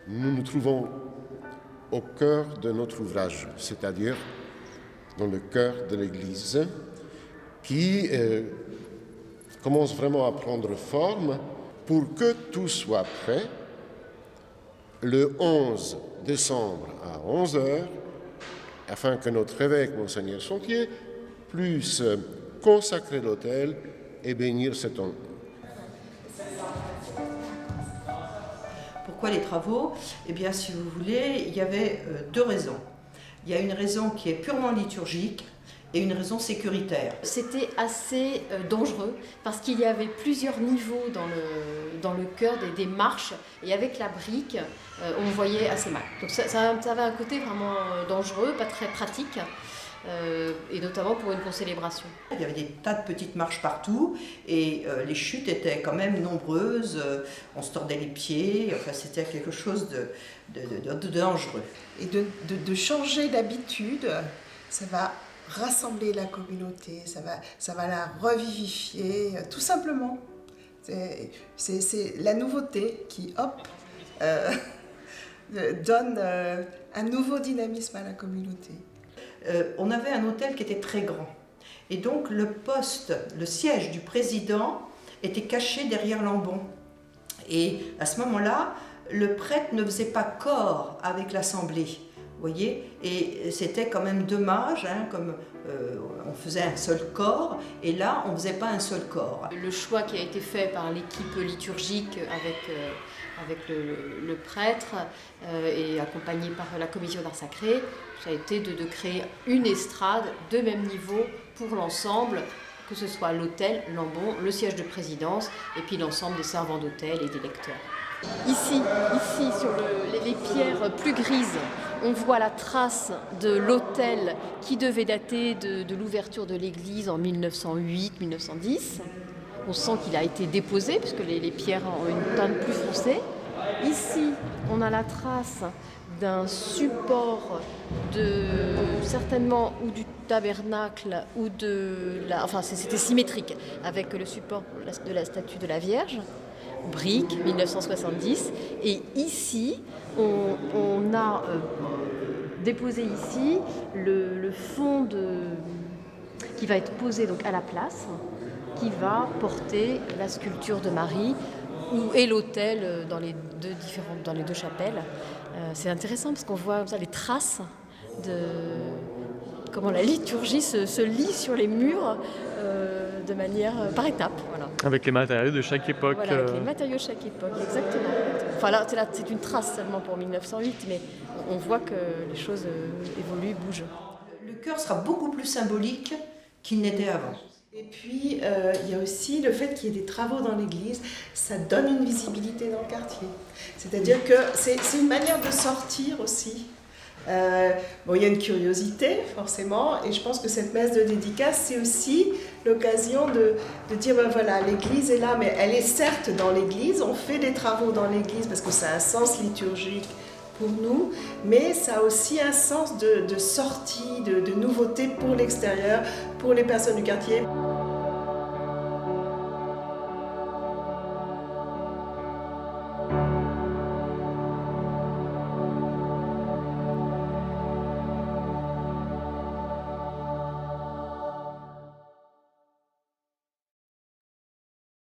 nous nous trouvons au cœur de notre ouvrage, c'est-à-dire dans le cœur de l'Église, qui commence vraiment à prendre forme pour que tout soit prêt le 11 décembre à 11 heures, afin que notre évêque, Monseigneur Sontier, puisse consacrer l'autel et bénir cet ongle. Pourquoi les travaux? Eh bien, si vous voulez, il y avait deux raisons. Il y a une raison qui est purement liturgique et une raison sécuritaire. C'était assez dangereux parce qu'il y avait plusieurs niveaux dans le chœur des marches, et avec la brique, on voyait assez mal. Donc ça avait un côté vraiment dangereux, pas très pratique. Et notamment pour une concélébration. Il y avait des tas de petites marches partout et les chutes étaient quand même nombreuses, on se tordait les pieds, enfin c'était quelque chose de dangereux. Et de changer d'habitude, ça va rassembler la communauté, ça va la revivifier, tout simplement. C'est la nouveauté qui, donne un nouveau dynamisme à la communauté. On avait un hôtel qui était très grand. Et donc le siège du président était caché derrière l'ambon. Et à ce moment-là, le prêtre ne faisait pas corps avec l'assemblée. Vous voyez, et c'était quand même dommage, comme on faisait un seul corps, et là on ne faisait pas un seul corps. Le choix qui a été fait par l'équipe liturgique avec le prêtre et accompagné par la commission d'art sacré, ça a été de créer une estrade de même niveau pour l'ensemble, que ce soit l'autel, l'ambon, le siège de présidence et puis l'ensemble des servants d'autel et des lecteurs. Ici sur les pierres plus grises, on voit la trace de l'autel qui devait dater de l'ouverture de l'église en 1908-1910. On sent qu'il a été déposé puisque les pierres ont une teinte plus foncée. Ici, on a la trace d'un support certainement ou du tabernacle ou c'était symétrique avec le support de la statue de la Vierge. Brique, 1970. Et ici, on a déposé ici le fond qui va être posé donc à la place, qui va porter la sculpture de Marie et l'autel dans les deux chapelles. C'est intéressant parce qu'on voit les traces de comment la liturgie se lit sur les murs de manière par étapes. Voilà. Avec les matériaux de chaque époque. Voilà, avec les matériaux de chaque époque, exactement. Enfin là, c'est une trace seulement pour 1908, mais on voit que les choses évoluent, bougent. Le chœur sera beaucoup plus symbolique qu'il n'était avant. Et puis, il y a aussi le fait qu'il y ait des travaux dans l'église, ça donne une visibilité dans le quartier. C'est-à-dire que c'est une manière de sortir aussi. Il y a une curiosité, forcément, et je pense que cette messe de dédicace, c'est aussi l'occasion de dire, voilà, l'église est là, mais elle est certes dans l'église, on fait des travaux dans l'église parce que ça a un sens liturgique pour nous, mais ça a aussi un sens de sortie, de nouveauté pour l'extérieur, pour les personnes du quartier.